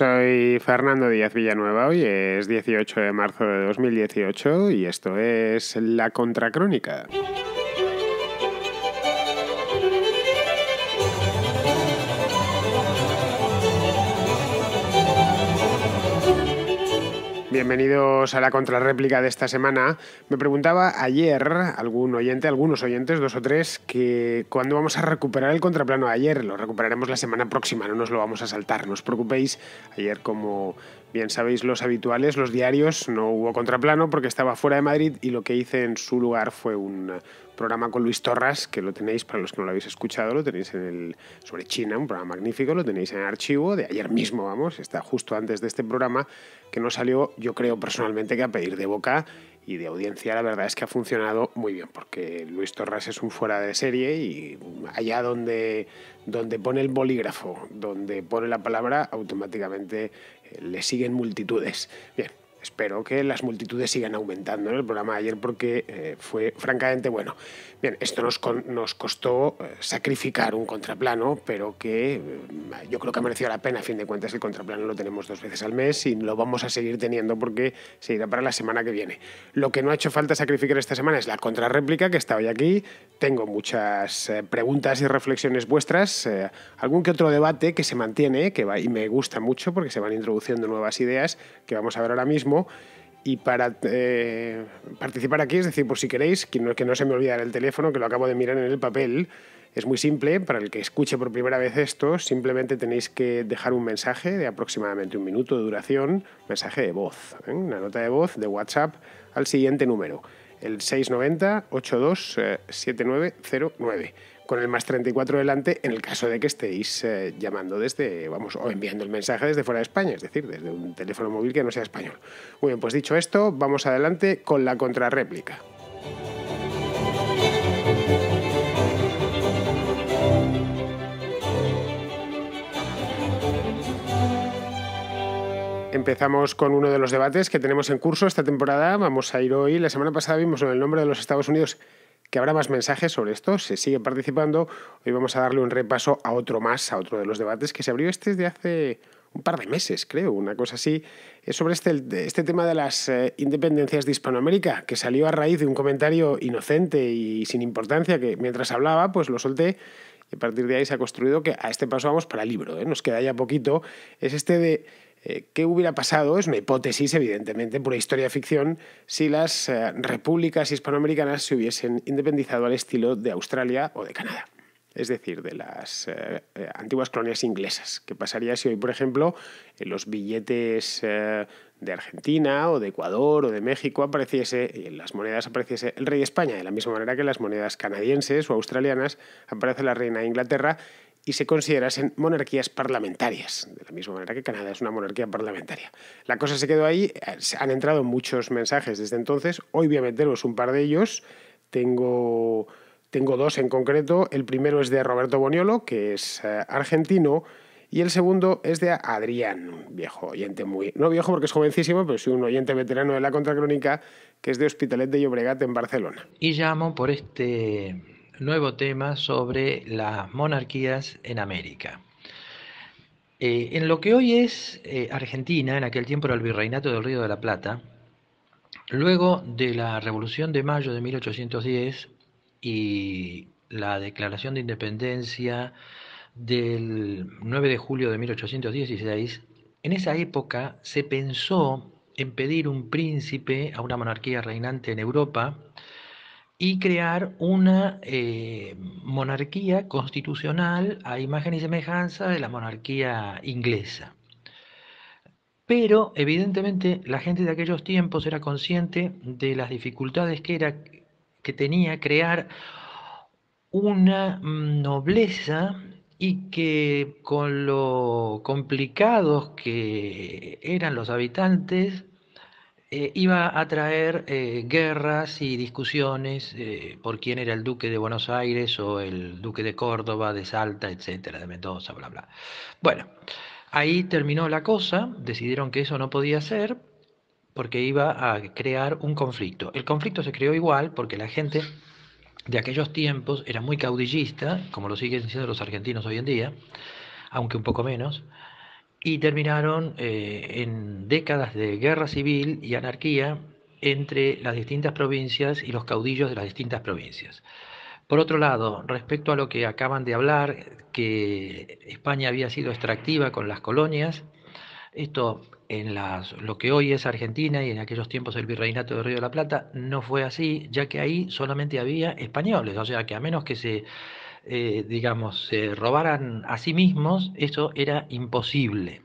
Soy Fernando Díaz Villanueva, hoy es 18 de marzo de 2018 y esto es La Contracrónica. Bienvenidos a la contrarréplica de esta semana. Me preguntaba ayer algunos oyentes, dos o tres, que cuándo vamos a recuperar el contraplano de ayer. Lo recuperaremos la semana próxima, no nos lo vamos a saltar, no os preocupéis. Ayer, como bien sabéis los habituales, los diarios, no hubo contraplano porque estaba fuera de Madrid y lo que hice en su lugar fue un programa con Luis Torras, que lo tenéis, para los que no lo habéis escuchado, lo tenéis sobre China, un programa magnífico, lo tenéis en el archivo de ayer mismo, está justo antes de este programa, que nos salió, yo creo personalmente, que a pedir de boca y de audiencia. La verdad es que ha funcionado muy bien, porque Luis Torras es un fuera de serie y allá donde pone el bolígrafo, donde pone la palabra, automáticamente le siguen multitudes. Bien. Espero que las multitudes sigan aumentando en el programa de ayer porque fue francamente bueno. Bien, esto nos costó sacrificar un contraplano, pero que yo creo que ha merecido la pena. A fin de cuentas, el contraplano lo tenemos 2 veces al mes y lo vamos a seguir teniendo porque se irá para la semana que viene. Lo que no ha hecho falta sacrificar esta semana es la contrarréplica, que está hoy aquí. Tengo muchas preguntas y reflexiones vuestras, algún que otro debate que se mantiene y me gusta mucho porque se van introduciendo nuevas ideas que vamos a ver ahora mismo. Y para participar aquí, es decir, por si queréis, que no se me olvide el teléfono, que lo acabo de mirar en el papel, es muy simple. Para el que escuche por primera vez esto, simplemente tenéis que dejar un mensaje de aproximadamente 1 minuto de duración, mensaje de voz, una nota de voz de WhatsApp al siguiente número, el 690 82 7909. Con el más 34 delante, en el caso de que estéis llamando o enviando el mensaje desde fuera de España, es decir, desde un teléfono móvil que no sea español. Muy bien, pues dicho esto, vamos adelante con la contrarréplica. Empezamos con uno de los debates que tenemos en curso esta temporada. Vamos a ir hoy. La semana pasada vimos en el nombre de los Estados Unidos que habrá más mensajes sobre esto, se sigue participando. Hoy vamos a darle un repaso a otro de los debates que se abrió desde hace un par de meses, creo, una cosa así. Es sobre este tema de las independencias de Hispanoamérica, que salió a raíz de un comentario inocente y sin importancia que mientras hablaba, pues lo solté. Y a partir de ahí se ha construido que a este paso vamos para el libro, nos queda ya poquito. Es de ¿qué hubiera pasado? Es una hipótesis, evidentemente, pura historia de ficción, si las repúblicas hispanoamericanas se hubiesen independizado al estilo de Australia o de Canadá. Es decir, de las antiguas colonias inglesas. ¿Qué pasaría si hoy, por ejemplo, en los billetes de Argentina o de Ecuador o de México apareciese, y en las monedas apareciese el rey de España, de la misma manera que en las monedas canadienses o australianas aparece la reina de Inglaterra, y se considerasen monarquías parlamentarias, de la misma manera que Canadá es una monarquía parlamentaria? La cosa se quedó ahí, han entrado muchos mensajes desde entonces. Hoy voy a meteros un par de ellos. Tengo 2 en concreto. El primero es de Roberto Boniolo, que es argentino, y el segundo es de Adrián, un viejo oyente, no viejo porque es jovencísimo, pero sí un oyente veterano de la Contracrónica, que es de Hospitalet de Llobregat, en Barcelona. Y llamo por este nuevo tema sobre las monarquías en América. En lo que hoy es Argentina, en aquel tiempo era el Virreinato del Río de la Plata, luego de la Revolución de Mayo de 1810 y la Declaración de Independencia del 9 de julio de 1816, en esa época se pensó en pedir un príncipe a una monarquía reinante en Europa y crear una monarquía constitucional a imagen y semejanza de la monarquía inglesa. Pero evidentemente la gente de aquellos tiempos era consciente de las dificultades que tenía crear una nobleza, y que con lo complicados que eran los habitantes, iba a traer guerras y discusiones por quién era el duque de Buenos Aires o el duque de Córdoba, de Salta, etcétera, de Mendoza, bla, bla. Bueno, ahí terminó la cosa, decidieron que eso no podía ser porque iba a crear un conflicto. El conflicto se creó igual porque la gente de aquellos tiempos era muy caudillista, como lo siguen siendo los argentinos hoy en día, aunque un poco menos, y terminaron en décadas de guerra civil y anarquía entre las distintas provincias y los caudillos de las distintas provincias. Por otro lado, respecto a lo que acaban de hablar, que España había sido extractiva con las colonias, esto en lo que hoy es Argentina y en aquellos tiempos el Virreinato del Río de la Plata no fue así, ya que ahí solamente había españoles, o sea que a menos que digamos, se robaran a sí mismos, eso era imposible.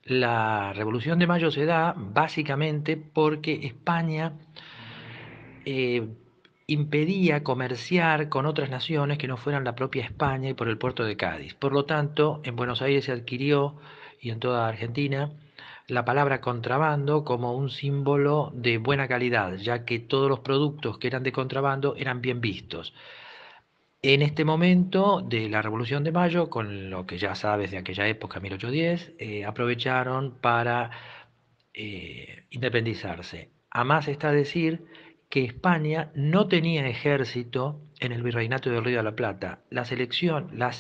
La Revolución de Mayo se da básicamente porque España eh, impedía comerciar con otras naciones que no fueran la propia España y por el puerto de Cádiz. Por lo tanto, en Buenos Aires se adquirió, y en toda Argentina, la palabra contrabando como un símbolo de buena calidad, ya que todos los productos que eran de contrabando eran bien vistos. En este momento de la Revolución de Mayo, con lo que ya sabes de aquella época, 1810, aprovecharon para independizarse. A más está decir que España no tenía ejército en el Virreinato del Río de la Plata. Las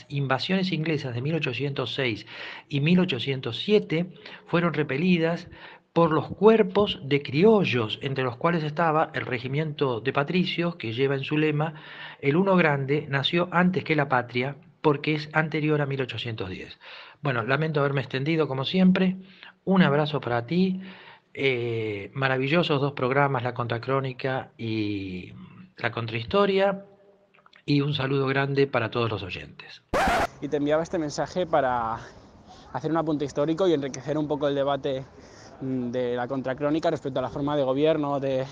invasiones inglesas de 1806 y 1807 fueron repelidas por los cuerpos de criollos, entre los cuales estaba el regimiento de patricios, que lleva en su lema: el uno grande nació antes que la patria, porque es anterior a 1810. Bueno, lamento haberme extendido como siempre. Un abrazo para ti. Maravillosos dos programas, La Contracrónica y La Contrahistoria. Y un saludo grande para todos los oyentes. Y te enviaba este mensaje para hacer un apunte histórico y enriquecer un poco el debate de la contracrónica respecto a la forma de gobierno de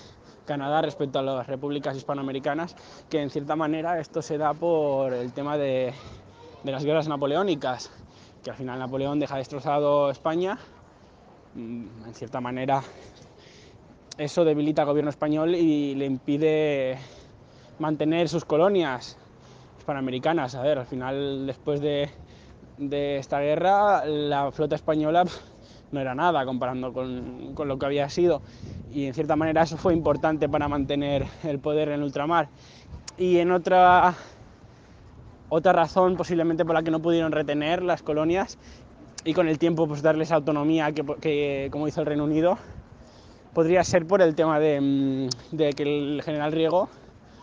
Canadá respecto a las repúblicas hispanoamericanas, que en cierta manera esto se da por el tema de las guerras napoleónicas, que al final Napoleón deja destrozado España. En cierta manera eso debilita al gobierno español y le impide mantener sus colonias hispanoamericanas. A ver, al final, después de esta guerra, la flota española no era nada comparando con lo que había sido, y en cierta manera eso fue importante para mantener el poder en el ultramar. Y en otra razón posiblemente por la que no pudieron retener las colonias y con el tiempo pues darles autonomía que como hizo el Reino Unido, podría ser por el tema de que el general Riego,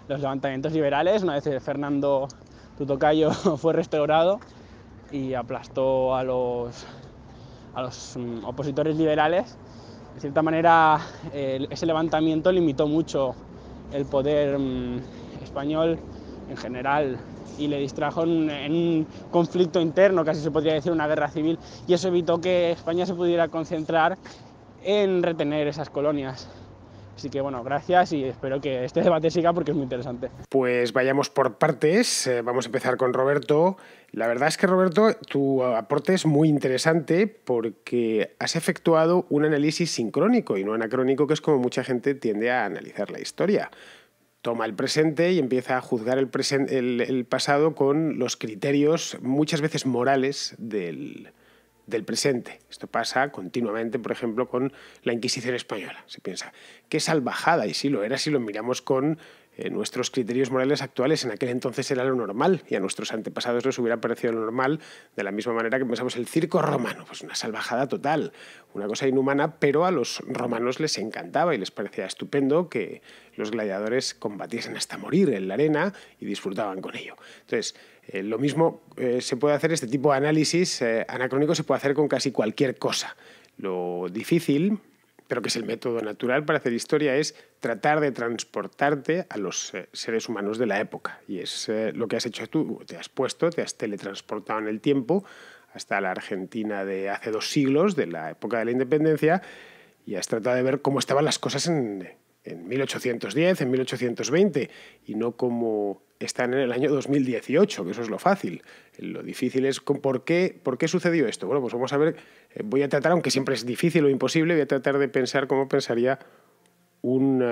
los levantamientos liberales, una vez Fernando tu tocayo fue restaurado y aplastó a los opositores liberales, de cierta manera ese levantamiento limitó mucho el poder español en general y le distrajo en un conflicto interno, casi se podría decir una guerra civil, y eso evitó que España se pudiera concentrar en retener esas colonias. Así que bueno, gracias y espero que este debate siga porque es muy interesante. Pues vayamos por partes. Vamos a empezar con Roberto. La verdad es que, Roberto, tu aporte es muy interesante porque has efectuado un análisis sincrónico y no anacrónico, que es como mucha gente tiende a analizar la historia. Toma el presente y empieza a juzgar el pasado con los criterios, muchas veces morales, del presente. Esto pasa continuamente, por ejemplo, con la Inquisición española. Se piensa, qué salvajada, y sí lo era si lo miramos con nuestros criterios morales actuales. En aquel entonces era lo normal y a nuestros antepasados les hubiera parecido lo normal, de la misma manera que pensamos el circo romano, pues una salvajada total, una cosa inhumana, pero a los romanos les encantaba y les parecía estupendo que los gladiadores combatiesen hasta morir en la arena y disfrutaban con ello. Entonces, lo mismo se puede hacer, este tipo de análisis anacrónico se puede hacer con casi cualquier cosa. Lo difícil, pero que es el método natural para hacer historia, es tratar de transportarte a los seres humanos de la época. Y es lo que has hecho tú. Te has teletransportado en el tiempo hasta la Argentina de hace 2 siglos, de la época de la independencia, y has tratado de ver cómo estaban las cosas en 1810, en 1820, y no como están en el año 2018, que eso es lo fácil. Lo difícil es ¿por qué sucedió esto? Bueno, pues vamos a ver, voy a tratar, aunque siempre es difícil o imposible, voy a tratar de pensar cómo pensaría un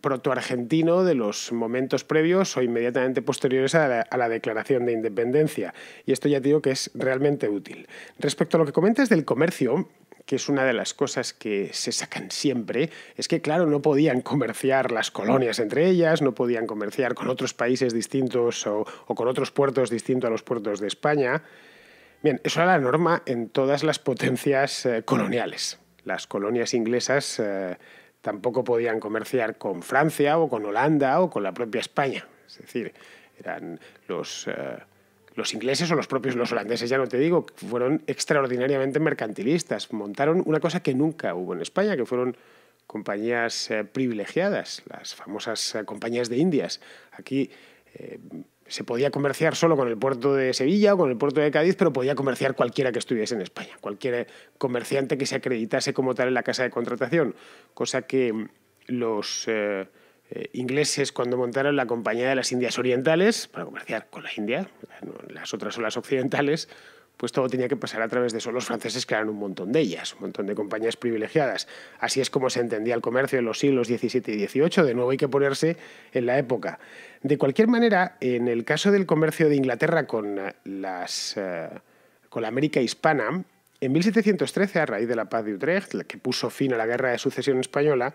proto-argentino de los momentos previos o inmediatamente posteriores a la declaración de independencia. Y esto ya te digo que es realmente útil. Respecto a lo que comentas del comercio, que es una de las cosas que se sacan siempre, es que, claro, no podían comerciar las colonias entre ellas, no podían comerciar con otros países distintos o con otros puertos distintos a los puertos de España, Bien, eso era la norma en todas las potencias coloniales. Las colonias inglesas tampoco podían comerciar con Francia o con Holanda o con la propia España. Es decir, eran los ingleses o los holandeses, ya no te digo, fueron extraordinariamente mercantilistas. Montaron una cosa que nunca hubo en España, que fueron compañías privilegiadas, las famosas compañías de Indias. Aquí se podía comerciar solo con el puerto de Sevilla o con el puerto de Cádiz, pero podía comerciar cualquiera que estuviese en España, cualquier comerciante que se acreditase como tal en la casa de contratación, cosa que los ingleses, cuando montaron la Compañía de las Indias Orientales, para comerciar con la India, las otras son las occidentales, pues todo tenía que pasar a través de eso. Los franceses crearon un montón de ellas, un montón de compañías privilegiadas. Así es como se entendía el comercio en los siglos XVII y XVIII. De nuevo hay que ponerse en la época. De cualquier manera, en el caso del comercio de Inglaterra con la América hispana, en 1713, a raíz de la Paz de Utrecht, la que puso fin a la Guerra de Sucesión Española,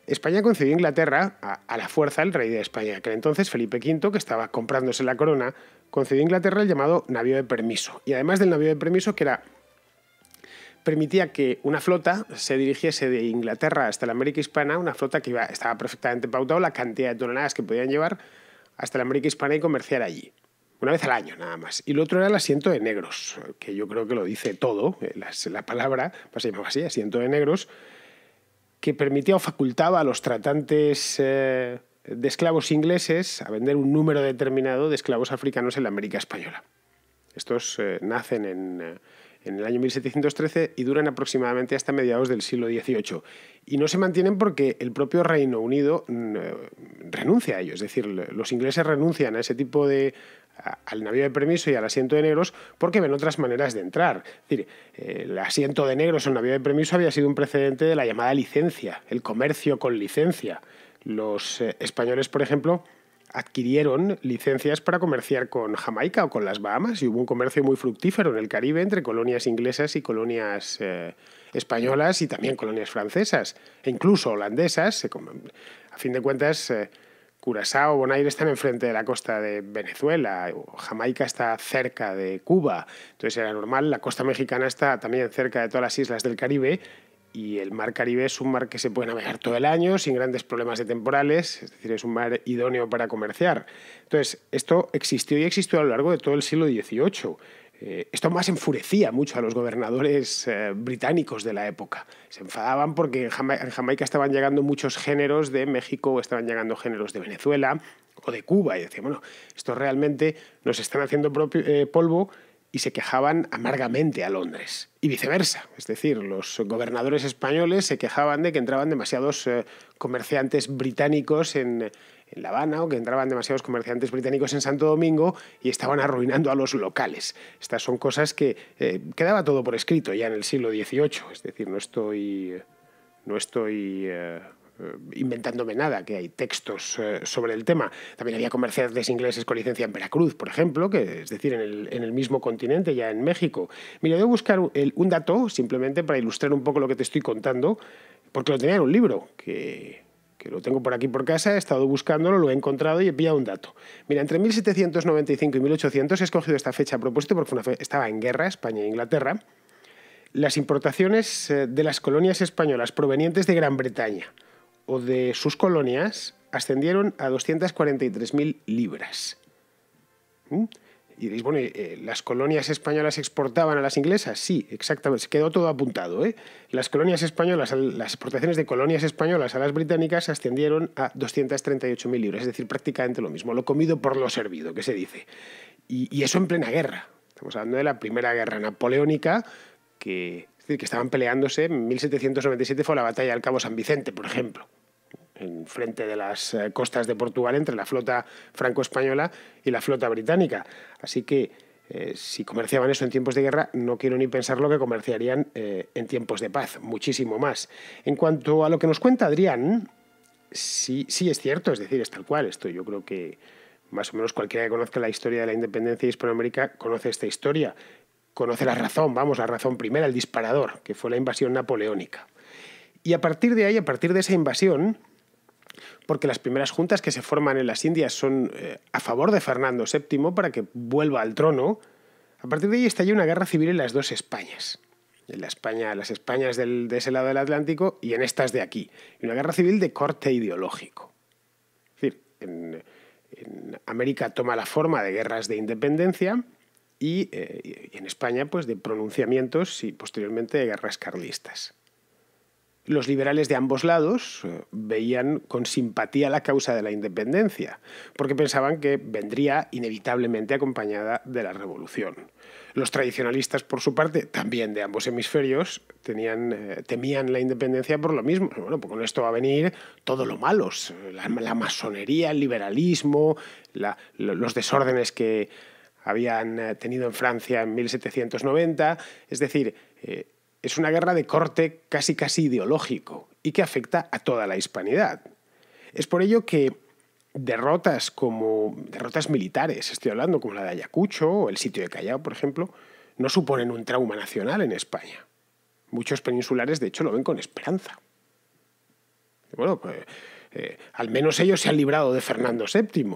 España concedió a Inglaterra, a la fuerza, el rey de España, aquel entonces, Felipe V, que estaba comprándose la corona, concedió a Inglaterra el llamado navío de permiso. Y además del navío de permiso, que permitía que una flota se dirigiese de Inglaterra hasta la América hispana, una flota que estaba perfectamente pautado la cantidad de toneladas que podían llevar hasta la América hispana y comerciar allí. Una vez al año, nada más. Y lo otro era el asiento de negros, que yo creo que lo dice todo, la palabra, pues se llamaba así, asiento de negros, que permitía o facultaba a los tratantes de esclavos ingleses a vender un número determinado de esclavos africanos en la América española. Estos nacen en el año 1713 y duran aproximadamente hasta mediados del siglo XVIII. Y no se mantienen porque el propio Reino Unido renuncia a ello. Es decir, los ingleses renuncian a ese tipo al navío de permiso y al asiento de negros porque ven otras maneras de entrar. Es decir, el asiento de negros o el navío de permiso había sido un precedente de la llamada licencia, el comercio con licencia. Los españoles, por ejemplo, adquirieron licencias para comerciar con Jamaica o con las Bahamas y hubo un comercio muy fructífero en el Caribe entre colonias inglesas y colonias españolas y también colonias francesas e incluso holandesas. A fin de cuentas, Curazao o Bonaire están enfrente de la costa de Venezuela, Jamaica está cerca de Cuba, entonces era normal, la costa mexicana está también cerca de todas las islas del Caribe y el mar Caribe es un mar que se puede navegar todo el año sin grandes problemas de temporales, es decir, es un mar idóneo para comerciar. Entonces, esto existió y existió a lo largo de todo el siglo XVIII. Esto más enfurecía mucho a los gobernadores británicos de la época. Se enfadaban porque en Jamaica estaban llegando muchos géneros de México, estaban llegando géneros de Venezuela o de Cuba, y decían, bueno, estos realmente nos están haciendo polvo, y se quejaban amargamente a Londres. Y viceversa, es decir, los gobernadores españoles se quejaban de que entraban demasiados comerciantes británicos en La Habana o que entraban demasiados comerciantes británicos en Santo Domingo y estaban arruinando a los locales. Estas son cosas que quedaba todo por escrito ya en el siglo XVIII, es decir, no estoy inventándome nada, que hay textos sobre el tema. También había comerciantes ingleses con licencia en Veracruz, por ejemplo, que es decir, en el mismo continente, ya en México. Mira, voy a buscar un dato simplemente para ilustrar un poco lo que te estoy contando, porque lo tenía en un libro que lo tengo por aquí por casa, he estado buscándolo, lo he encontrado y he pillado un dato. Mira, entre 1795 y 1800 he escogido esta fecha a propósito porque estaba en guerra España e Inglaterra. Las importaciones de las colonias españolas provenientes de Gran Bretaña o de sus colonias ascendieron a 243.000 libras. Y diréis, bueno, ¿las colonias españolas exportaban a las inglesas? Sí, exactamente, se quedó todo apuntado. Las colonias españolas, las exportaciones de colonias españolas a las británicas ascendieron a 238.000 libras, es decir, prácticamente lo mismo, lo comido por lo servido, que se dice. Y eso en plena guerra. Estamos hablando de la primera guerra napoleónica, es decir, que estaban peleándose. En 1797 fue la batalla del Cabo San Vicente, por ejemplo, en frente de las costas de Portugal entre la flota franco-española y la flota británica. Así que si comerciaban eso en tiempos de guerra, no quiero ni pensar lo que comerciarían en tiempos de paz, muchísimo más. En cuanto a lo que nos cuenta Adrián, sí es cierto, es decir, es tal cual. Esto yo creo que más o menos cualquiera que conozca la historia de la independencia de Hispanoamérica conoce esta historia. Conoce la razón primera, el disparador, que fue la invasión napoleónica. Y a partir de ahí, a partir de esa invasión, porque las primeras juntas que se forman en las Indias son a favor de Fernando VII para que vuelva al trono, A partir de ahí estalló una guerra civil en las dos Españas. En las Españas de ese lado del Atlántico y en estas de aquí. Y una guerra civil de corte ideológico. Es decir, en América toma la forma de guerras de independencia y en España pues de pronunciamientos y posteriormente de guerras carlistas. Los liberales de ambos lados veían con simpatía la causa de la independencia, porque pensaban que vendría inevitablemente acompañada de la revolución. Los tradicionalistas, por su parte, también de ambos hemisferios, temían la independencia por lo mismo. Bueno, pues con esto va a venir todo lo malo, la masonería, el liberalismo, los desórdenes que habían tenido en Francia en 1790, es decir, es una guerra de corte casi ideológico y que afecta a toda la hispanidad. Es por ello que derrotas militares, estoy hablando como la de Ayacucho o el sitio de Callao, por ejemplo, no suponen un trauma nacional en España. Muchos peninsulares, de hecho, lo ven con esperanza. Bueno, pues, al menos ellos se han librado de Fernando VII.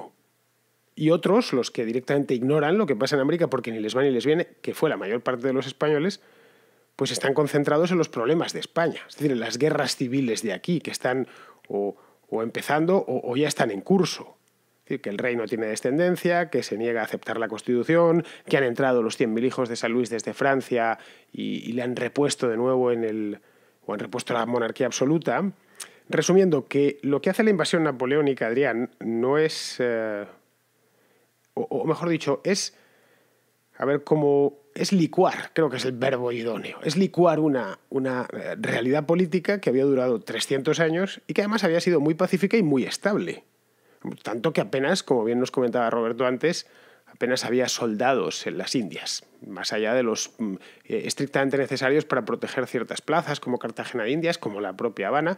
Y otros, los que directamente ignoran lo que pasa en América porque ni les va ni les viene, que fue la mayor parte de los españoles, pues están concentrados en los problemas de España, es decir, en las guerras civiles de aquí, que están o empezando o ya están en curso. Es decir, que el rey no tiene descendencia, que se niega a aceptar la Constitución, que han entrado los 100.000 hijos de San Luis desde Francia y le han repuesto de nuevo han repuesto la monarquía absoluta. Resumiendo, que lo que hace la invasión napoleónica, Adrián, no es... o mejor dicho, es... es licuar, creo que es el verbo idóneo, es licuar una realidad política que había durado 300 años y que además había sido muy pacífica y muy estable. Tanto que apenas, como bien nos comentaba Roberto antes, apenas había soldados en las Indias, más allá de los estrictamente necesarios para proteger ciertas plazas como Cartagena de Indias, como la propia Habana,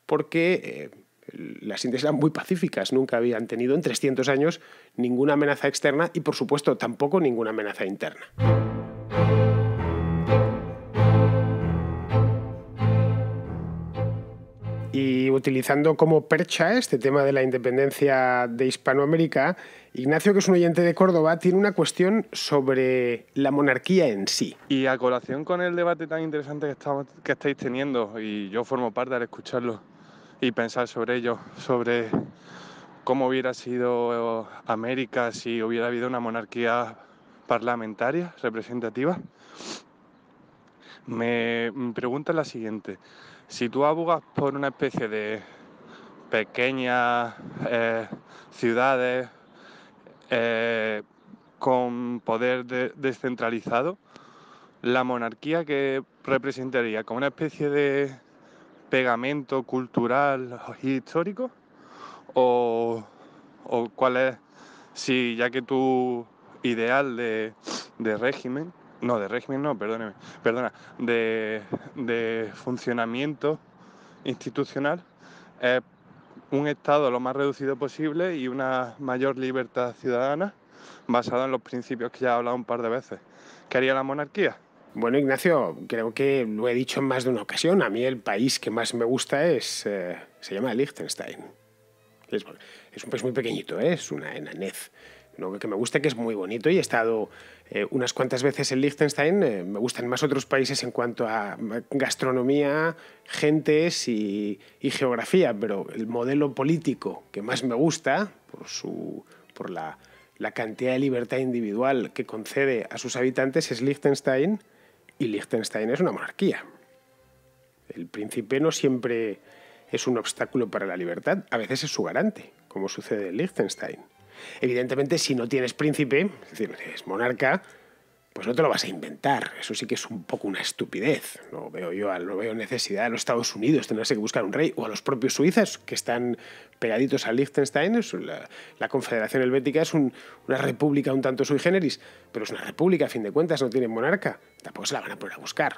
porque las Indias eran muy pacíficas, nunca habían tenido en 300 años ninguna amenaza externa y, por supuesto, tampoco ninguna amenaza interna. Y utilizando como percha este tema de la independencia de Hispanoamérica, Ignacio, que es un oyente de Córdoba, tiene una cuestión sobre la monarquía en sí. Y a colación con el debate tan interesante que estáis teniendo, y yo formo parte al escucharlo y pensar sobre ello, sobre cómo hubiera sido América si hubiera habido una monarquía parlamentaria, representativa, me pregunta la siguiente: si tú abogas por una especie de pequeñas ciudades con poder descentralizado, ¿la monarquía que representaría como una especie de pegamento cultural y histórico? ¿O cuál es, si ya que tu ideal de régimen, de funcionamiento institucional es un Estado lo más reducido posible y una mayor libertad ciudadana basada en los principios que ya he hablado un par de veces? ¿Qué haría la monarquía? Bueno, Ignacio, creo que lo he dicho en más de una ocasión. A mí el país que más me gusta se llama Liechtenstein. Es un país muy pequeñito, es una enanez. Lo que me gusta es que es muy bonito y he estado unas cuantas veces en Liechtenstein. Me gustan más otros países en cuanto a gastronomía, gentes y geografía, pero el modelo político que más me gusta, por la cantidad de libertad individual que concede a sus habitantes, es Liechtenstein, y Liechtenstein es una monarquía. El príncipe no siempre es un obstáculo para la libertad, a veces es su garante, como sucede en Liechtenstein. Evidentemente, si no tienes príncipe, es decir, no tienes monarca, pues no te lo vas a inventar. Eso sí que es un poco una estupidez. No veo necesidad a los Estados Unidos tenerse que buscar un rey, o a los propios suizos que están pegaditos a Liechtenstein. La Confederación Helvética es una república un tanto sui generis, pero es una república, a fin de cuentas, no tienen monarca. Tampoco se la van a poner a buscar.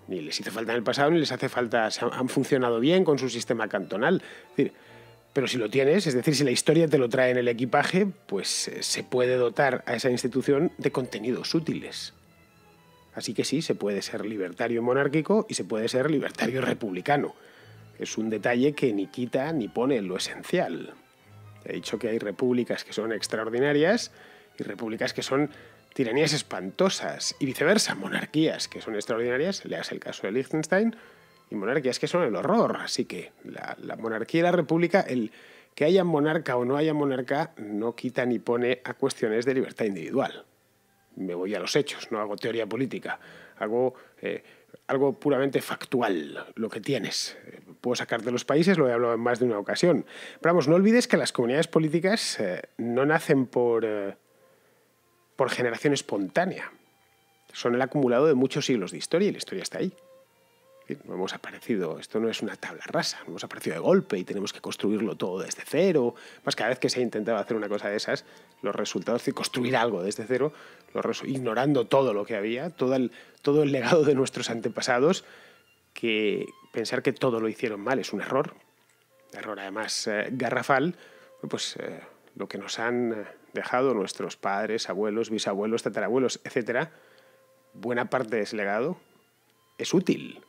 Ni les hizo falta en el pasado, ni les hace falta. Han funcionado bien con su sistema cantonal. Es decir, pero si lo tienes, es decir, si la historia te lo trae en el equipaje, pues se puede dotar a esa institución de contenidos útiles. Así que sí, se puede ser libertario monárquico y se puede ser libertario republicano. Es un detalle que ni quita ni pone en lo esencial. He dicho que hay repúblicas que son extraordinarias y repúblicas que son tiranías espantosas y viceversa, monarquías que son extraordinarias, leas el caso de Liechtenstein, y monarquías que son el horror. Así que la monarquía y la república, el que haya monarca o no haya monarca, no quita ni pone a cuestiones de libertad individual. Me voy a los hechos, no hago teoría política, hago algo puramente factual, lo que tienes. Puedo sacarte de los países, lo he hablado en más de una ocasión. Pero vamos, no olvides que las comunidades políticas no nacen por generación espontánea. Son el acumulado de muchos siglos de historia y la historia está ahí. No hemos aparecido, esto no es una tabla rasa, no hemos aparecido de golpe y tenemos que construirlo todo desde cero. Más cada vez que se ha intentado hacer una cosa de esas, los resultados de construir algo desde cero, ignorando todo lo que había, todo el legado de nuestros antepasados, que pensar que todo lo hicieron mal es un error además garrafal, pues lo que nos han dejado nuestros padres, abuelos, bisabuelos, tatarabuelos, etcétera, buena parte de ese legado es útil.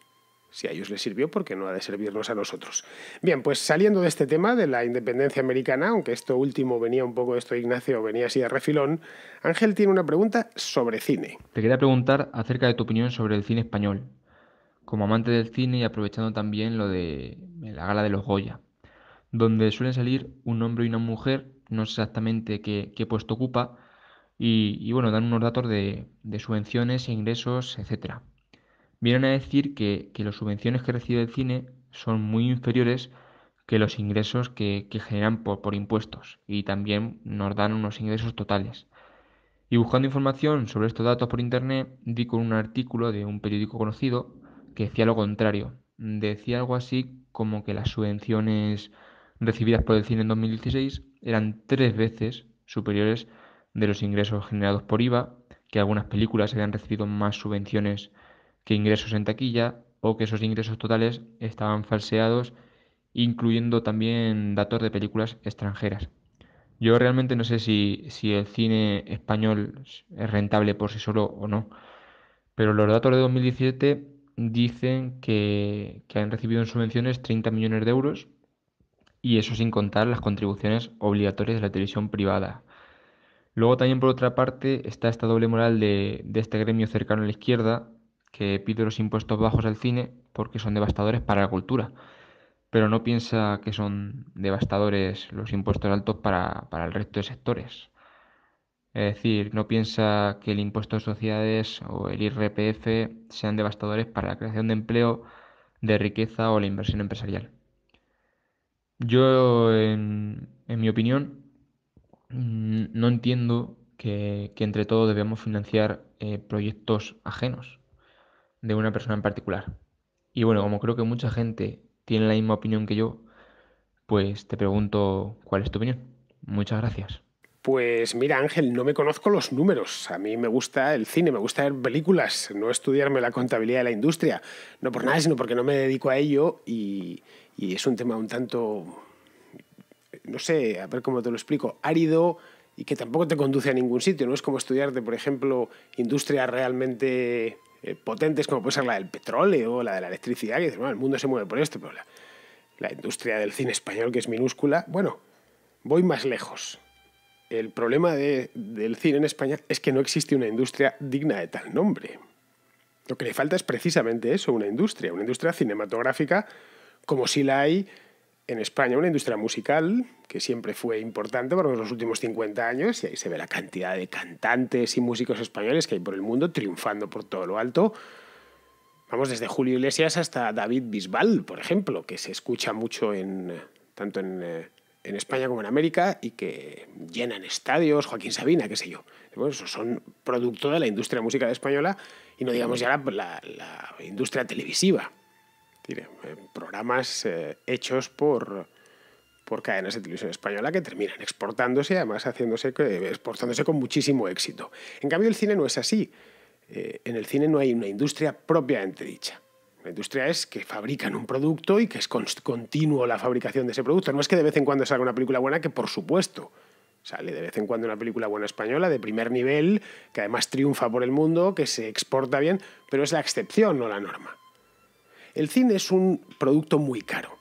Si a ellos les sirvió, ¿por qué no ha de servirnos a nosotros? Bien, pues saliendo de este tema de la independencia americana, aunque esto último venía un poco, Ignacio, venía así de refilón, Ángel tiene una pregunta sobre cine. Te quería preguntar acerca de tu opinión sobre el cine español, como amante del cine y aprovechando también lo de la gala de los Goya, donde suelen salir un hombre y una mujer, no sé exactamente qué puesto ocupa, y bueno, dan unos datos de subvenciones, ingresos, etcétera. Vienen a decir que las subvenciones que recibe el cine son muy inferiores que los ingresos que generan por impuestos, y también nos dan unos ingresos totales. Y buscando información sobre estos datos por internet, di con un artículo de un periódico conocido que decía lo contrario. Decía algo así como que las subvenciones recibidas por el cine en 2016 eran 3 veces superiores de los ingresos generados por IVA, que algunas películas habían recibido más subvenciones que ingresos en taquilla, o que esos ingresos totales estaban falseados, incluyendo también datos de películas extranjeras. Yo realmente no sé si el cine español es rentable por sí solo o no, pero los datos de 2017 dicen que han recibido en subvenciones 30 millones de euros, y eso sin contar las contribuciones obligatorias de la televisión privada. Luego también por otra parte está esta doble moral de este gremio cercano a la izquierda, que pide los impuestos bajos al cine porque son devastadores para la cultura, pero no piensa que son devastadores los impuestos altos para el resto de sectores. Es decir, no piensa que el impuesto de sociedades o el IRPF sean devastadores para la creación de empleo, de riqueza o la inversión empresarial. Yo, en mi opinión, no entiendo que entre todos debemos financiar proyectos ajenos de una persona en particular. Y bueno, como creo que mucha gente tiene la misma opinión que yo, pues te pregunto cuál es tu opinión. Muchas gracias. Pues mira, Ángel, no me conozco los números. A mí me gusta el cine, me gusta ver películas, no estudiarme la contabilidad de la industria. No por nada, sino porque no me dedico a ello y es un tema un tanto, no sé, a ver cómo te lo explico, árido y que tampoco te conduce a ningún sitio. No es como estudiarte, por ejemplo, industrias realmente potentes como puede ser la del petróleo o la de la electricidad, que dices, bueno, el mundo se mueve por esto, pero la industria del cine español, que es minúscula, bueno, voy más lejos. El problema del cine en España es que no existe una industria digna de tal nombre. Lo que le falta es precisamente eso, una industria cinematográfica, como si la hay en España, una industria musical que siempre fue importante por los últimos 50 años, y ahí se ve la cantidad de cantantes y músicos españoles que hay por el mundo triunfando por todo lo alto. Vamos, desde Julio Iglesias hasta David Bisbal, por ejemplo, que se escucha mucho tanto en España como en América y que llenan estadios, Joaquín Sabina, qué sé yo. Bueno, eso son producto de la industria musical española y no digamos ya la industria televisiva. Programas hechos por cadenas de televisión española que terminan exportándose, además exportándose con muchísimo éxito. En cambio, el cine no es así. En el cine no hay una industria propiamente dicha. La industria es que fabrican un producto y que es continuo la fabricación de ese producto. No es que de vez en cuando salga una película buena, que por supuesto sale de vez en cuando una película buena española de primer nivel, que además triunfa por el mundo, que se exporta bien, pero es la excepción, no la norma. El cine es un producto muy caro.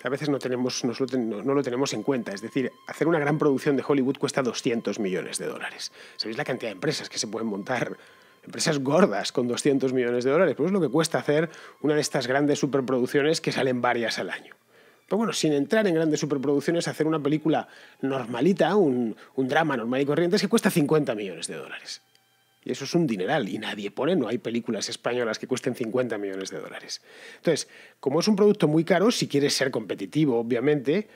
A veces no lo tenemos en cuenta. Es decir, hacer una gran producción de Hollywood cuesta 200 millones de dólares. ¿Sabéis la cantidad de empresas que se pueden montar? Empresas gordas con 200 millones de dólares. Pues es lo que cuesta hacer una de estas grandes superproducciones que salen varias al año. Pero bueno, sin entrar en grandes superproducciones, hacer una película normalita, un drama normal y corriente, es que cuesta 50 millones de dólares. Y eso es un dineral, y nadie pone, no hay películas españolas que cuesten 50 millones de dólares. Entonces, como es un producto muy caro, si quieres ser competitivo, obviamente,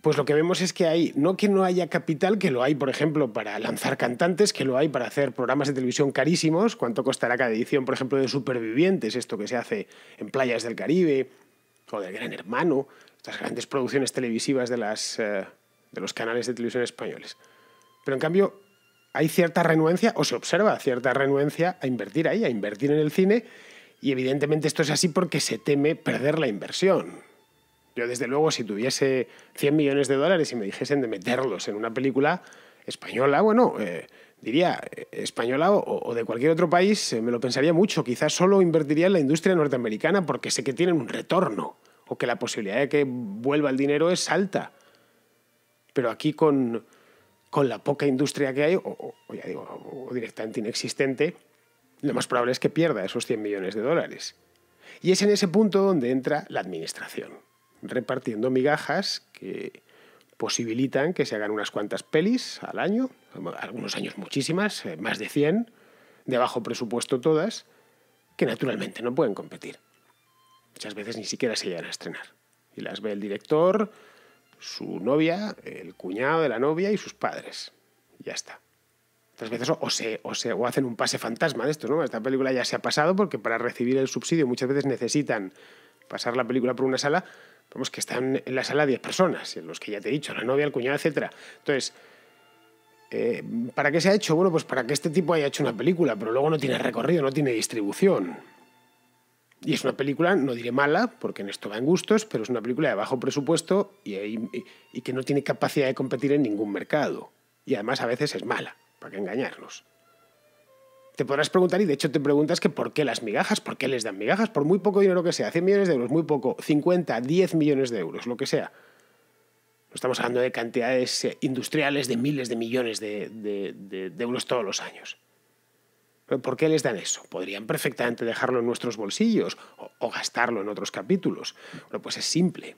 pues lo que vemos es que hay, no que no haya capital, que lo hay, por ejemplo, para lanzar cantantes, que lo hay para hacer programas de televisión carísimos, cuánto costará cada edición, por ejemplo, de Supervivientes, esto que se hace en playas del Caribe, o del Gran Hermano, estas grandes producciones televisivas de los canales de televisión españoles. Pero en cambio hay cierta renuencia, o se observa cierta renuencia a invertir ahí, a invertir en el cine, y evidentemente esto es así porque se teme perder la inversión. Yo, desde luego, si tuviese 100 millones de dólares y me dijesen de meterlos en una película española, bueno, diría española o de cualquier otro país, me lo pensaría mucho. Quizás solo invertiría en la industria norteamericana porque sé que tienen un retorno o que la posibilidad de que vuelva el dinero es alta. Pero aquí con la poca industria que hay, o directamente inexistente, lo más probable es que pierda esos 100 millones de dólares. Y es en ese punto donde entra la administración, repartiendo migajas que posibilitan que se hagan unas cuantas pelis al año, algunos años muchísimas, más de 100, de bajo presupuesto todas, que naturalmente no pueden competir. Muchas veces ni siquiera se llegan a estrenar. Y las ve el director, su novia, el cuñado de la novia y sus padres. Ya está. Otras veces o hacen un pase fantasma de esto, ¿no? Esta película ya se ha pasado porque para recibir el subsidio muchas veces necesitan pasar la película por una sala, vamos, que están en la sala 10 personas, en los que ya te he dicho, la novia, el cuñado, etc. Entonces, ¿para qué se ha hecho? Bueno, pues para que este tipo haya hecho una película, pero luego no tiene recorrido, no tiene distribución. Y es una película, no diré mala, porque en esto va en gustos, pero es una película de bajo presupuesto y que no tiene capacidad de competir en ningún mercado. Y además a veces es mala, para qué engañarnos. Te podrás preguntar, y de hecho te preguntas, que ¿por qué las migajas? ¿Por qué les dan migajas? Por muy poco dinero que sea, 100 millones de euros, muy poco, 50, 10 millones de euros, lo que sea. No estamos hablando de cantidades industriales de miles de millones de euros todos los años. ¿Pero por qué les dan eso? Podrían perfectamente dejarlo en nuestros bolsillos o gastarlo en otros capítulos. Bueno, pues es simple,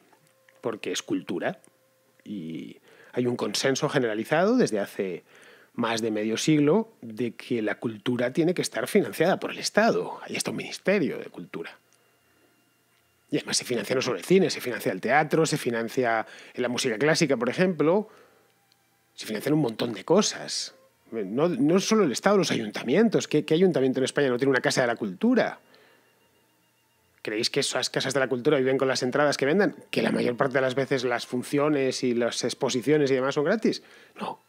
porque es cultura y hay un consenso generalizado desde hace más de medio siglo de que la cultura tiene que estar financiada por el Estado. Ahí está un ministerio de cultura. Y además se financia no solo el cine, se financia el teatro, se financia la música clásica, por ejemplo, se financian un montón de cosas. No solo el Estado, los ayuntamientos. ¿Qué ayuntamiento en España no tiene una casa de la cultura? ¿Creéis que esas casas de la cultura viven con las entradas que vendan? ¿Que la mayor parte de las veces las funciones y las exposiciones y demás son gratis? No.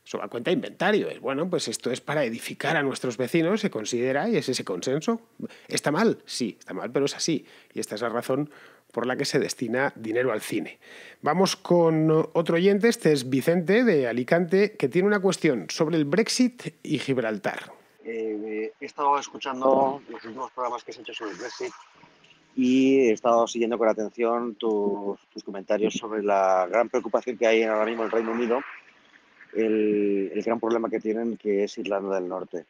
Eso va a cuenta de inventario. Bueno, pues esto es para edificar a nuestros vecinos, se considera, y es ese consenso. ¿Está mal? Sí, está mal, pero es así. Y esta es la razón por la que se destina dinero al cine. Vamos con otro oyente, este es Vicente de Alicante, que tiene una cuestión sobre el Brexit y Gibraltar. He estado escuchando los últimos programas que has hecho sobre el Brexit y he estado siguiendo con atención tus comentarios sobre la gran preocupación que hay ahora mismo en el Reino Unido, el gran problema que tienen, que es Irlanda del Norte.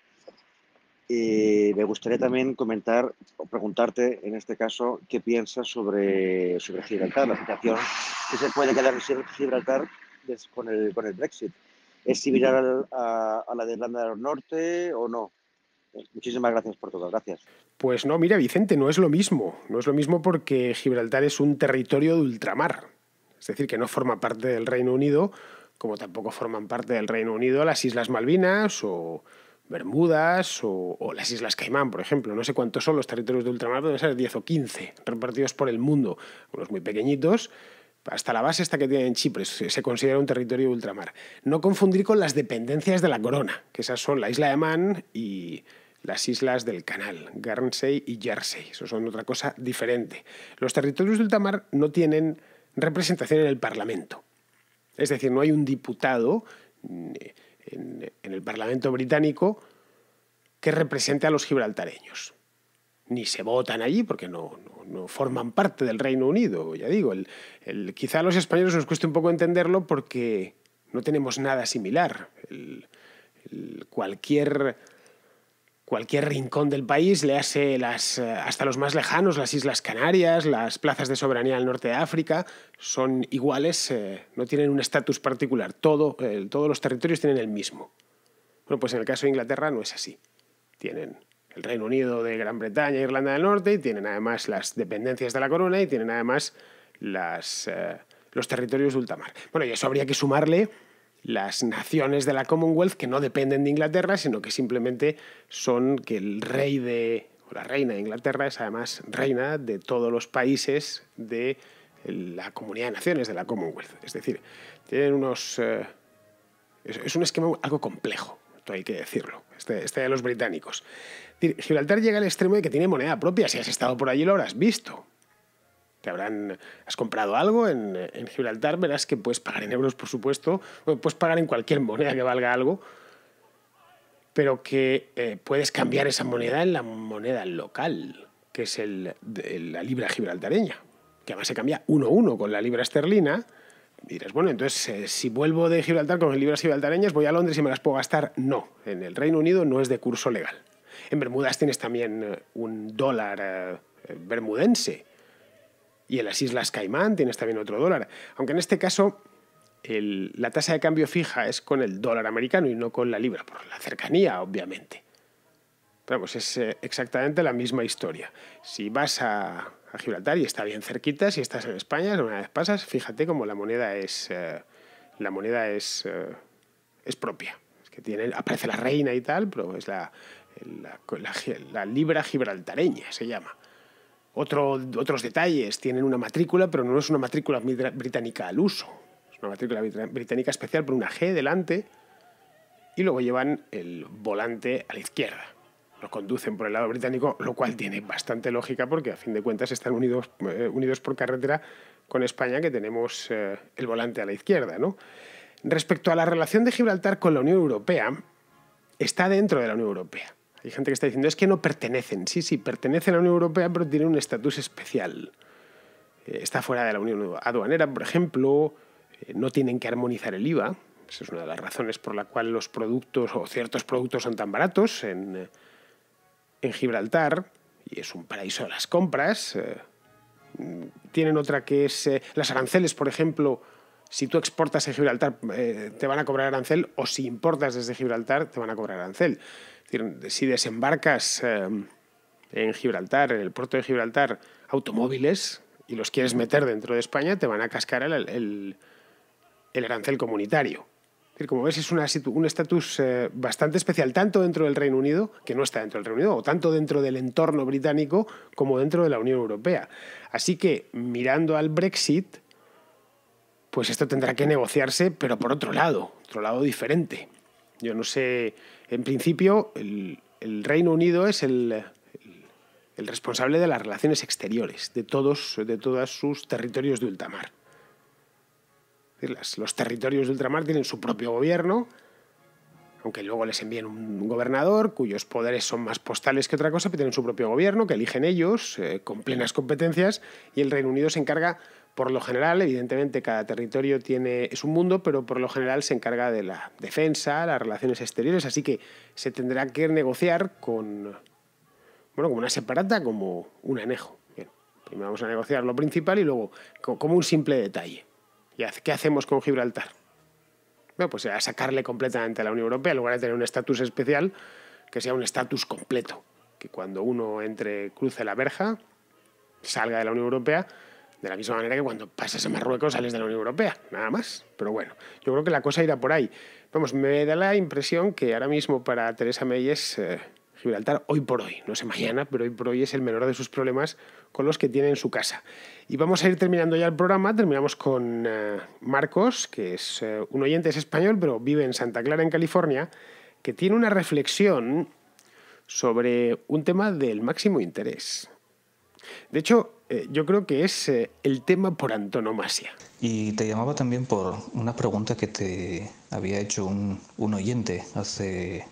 Y me gustaría también comentar o preguntarte, en este caso, qué piensas sobre Gibraltar, la situación que se puede quedar en Gibraltar con el Brexit. ¿Es similar a la de Irlanda del Norte o no? Muchísimas gracias por todo, gracias. Pues no, mira, Vicente, no es lo mismo. No es lo mismo porque Gibraltar es un territorio de ultramar. Es decir, que no forma parte del Reino Unido, como tampoco forman parte del Reino Unido las Islas Malvinas o Bermudas o las Islas Caimán, por ejemplo. No sé cuántos son los territorios de ultramar, deben ser 10 o 15, repartidos por el mundo. Unos muy pequeñitos, hasta la base esta que tiene en Chipre, se considera un territorio de ultramar. No confundir con las dependencias de la corona, que esas son la isla de Man y las islas del Canal, Guernsey y Jersey. Eso son otra cosa diferente. Los territorios de ultramar no tienen representación en el Parlamento. Es decir, no hay un diputado en el Parlamento británico que represente a los gibraltareños. Ni se votan allí porque no no forman parte del Reino Unido. Ya digo, quizá a los españoles nos cueste un poco entenderlo porque no tenemos nada similar. Cualquier rincón del país, léase hasta los más lejanos, las Islas Canarias, las plazas de soberanía del norte de África, son iguales, no tienen un estatus particular. Todos los territorios tienen el mismo. Bueno, pues en el caso de Inglaterra no es así. Tienen el Reino Unido de Gran Bretaña e Irlanda del Norte, y tienen además las dependencias de la corona, y tienen además los territorios de ultramar. Bueno, y eso habría que sumarle las naciones de la Commonwealth, que no dependen de Inglaterra, sino que simplemente son que el rey o la reina de Inglaterra es además reina de todos los países de la Comunidad de Naciones de la Commonwealth. Es decir, tienen es un esquema algo complejo, esto hay que decirlo, este de los británicos. Es decir, Gibraltar llega al extremo de que tiene moneda propia. Si has estado por allí lo habrás visto. Has comprado algo en Gibraltar, verás que puedes pagar en euros, por supuesto, puedes pagar en cualquier moneda que valga algo, pero que puedes cambiar esa moneda en la moneda local, que es la libra gibraltareña, que además se cambia 1-1 con la libra esterlina. Y dirás, bueno, entonces si vuelvo de Gibraltar con libras gibraltareñas, voy a Londres y me las puedo gastar. No, en el Reino Unido no es de curso legal. En Bermudas tienes también un dólar bermudense. Y en las Islas Caimán tienes también otro dólar. Aunque en este caso la tasa de cambio fija es con el dólar americano y no con la libra, por la cercanía, obviamente. Pero pues es exactamente la misma historia. Si vas a Gibraltar y está bien cerquita, si estás en España, una vez pasas, fíjate cómo la moneda es propia. Es que aparece la reina y tal, pero es la libra gibraltareña, se llama. Otros detalles, tienen una matrícula, pero no es una matrícula británica al uso. Es una matrícula británica especial por una G delante, y luego llevan el volante a la izquierda. Lo conducen por el lado británico, lo cual tiene bastante lógica porque a fin de cuentas están unidos por carretera con España, que tenemos el volante a la izquierda, ¿no? Respecto a la relación de Gibraltar con la Unión Europea, está dentro de la Unión Europea. Hay gente que está diciendo, es que no pertenecen. Sí, pertenecen a la Unión Europea, pero tienen un estatus especial. Está fuera de la Unión Aduanera, por ejemplo, no tienen que armonizar el IVA. Esa es una de las razones por la cual los productos o ciertos productos son tan baratos en Gibraltar, y es un paraíso de las compras. Tienen otra que es las aranceles, por ejemplo. Si tú exportas en Gibraltar te van a cobrar arancel, o si importas desde Gibraltar te van a cobrar arancel. Es decir, si desembarcas en Gibraltar, en el puerto de Gibraltar, automóviles y los quieres meter dentro de España, te van a cascar el arancel comunitario. Es decir, como ves, es un estatus bastante especial, tanto dentro del Reino Unido, que no está dentro del Reino Unido, o tanto dentro del entorno británico como dentro de la Unión Europea. Así que, mirando al Brexit, pues esto tendrá que negociarse, pero por otro lado diferente. Yo no sé, en principio el Reino Unido es el responsable de las relaciones exteriores de todos sus territorios de ultramar. Los territorios de ultramar tienen su propio gobierno, aunque luego les envíen un gobernador cuyos poderes son más postales que otra cosa, pero tienen su propio gobierno que eligen ellos con plenas competencias, y el Reino Unido se encarga, por lo general, evidentemente cada territorio es un mundo, pero por lo general se encarga de la defensa, las relaciones exteriores, así que se tendrá que negociar como una separata, como un anejo. Bien, primero vamos a negociar lo principal y luego como un simple detalle. ¿Qué hacemos con Gibraltar? Bueno, pues a sacarle completamente a la Unión Europea, en lugar de tener un estatus especial, que sea un estatus completo. Que cuando uno cruce la verja, salga de la Unión Europea, de la misma manera que cuando pasas a Marruecos sales de la Unión Europea, nada más. Pero bueno, yo creo que la cosa irá por ahí. Vamos, me da la impresión que ahora mismo para Theresa May es Gibraltar, hoy por hoy, no sé mañana, pero hoy por hoy es el menor de sus problemas con los que tiene en su casa. Y vamos a ir terminando ya el programa. Terminamos con Marcos, que es un oyente, es español, pero vive en Santa Clara, en California, que tiene una reflexión sobre un tema del máximo interés. De hecho, yo creo que es el tema por antonomasia. Y te llamaba también por una pregunta que te había hecho un oyente hace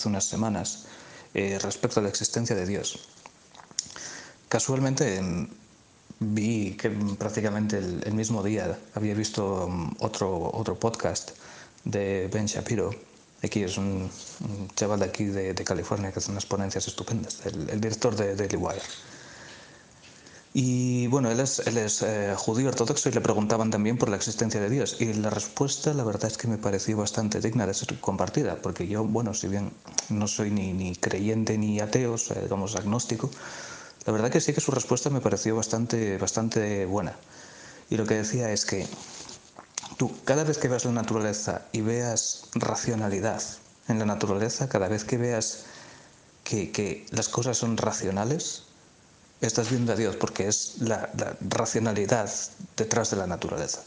unas semanas respecto a la existencia de Dios. Casualmente, vi que prácticamente el mismo día había visto otro podcast de Ben Shapiro. Aquí es un chaval de aquí de California que hace unas ponencias estupendas, el director de Daily Wire. Y bueno, él es judío ortodoxo y le preguntaban también por la existencia de Dios. Y la respuesta, la verdad es que me pareció bastante digna de ser compartida, porque yo, bueno, si bien no soy ni creyente ni ateo, digamos agnóstico, la verdad que sí que su respuesta me pareció bastante buena. Y lo que decía es que tú, cada vez que veas la naturaleza y veas racionalidad en la naturaleza, cada vez que veas que las cosas son racionales, estás viendo a Dios, porque es la racionalidad detrás de la naturaleza.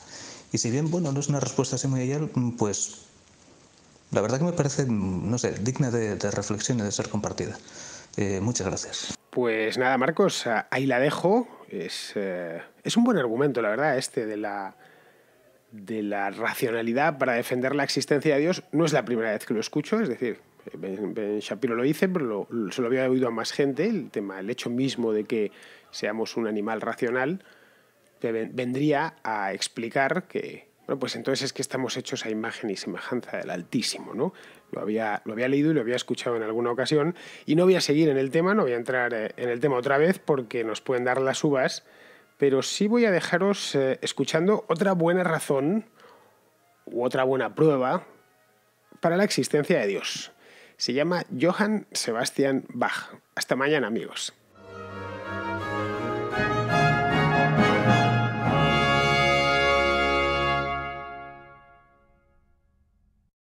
Y si bien, bueno, no es una respuesta así muy allá, pues la verdad que me parece, no sé, digna de reflexión y de ser compartida. Muchas gracias. Pues nada, Marcos, ahí la dejo. Es un buen argumento, la verdad, de la racionalidad para defender la existencia de Dios. No es la primera vez que lo escucho, es decir, Ben Shapiro lo dice, pero se lo había oído a más gente, el hecho mismo de que seamos un animal racional, que vendría a explicar que, bueno, pues entonces es que estamos hechos a imagen y semejanza del Altísimo, ¿no? Lo había leído y lo había escuchado en alguna ocasión, y no voy a seguir en el tema, no voy a entrar en el tema otra vez porque nos pueden dar las uvas, pero sí voy a dejaros escuchando otra buena razón u otra buena prueba para la existencia de Dios. Se llama Johann Sebastian Bach. Hasta mañana, amigos.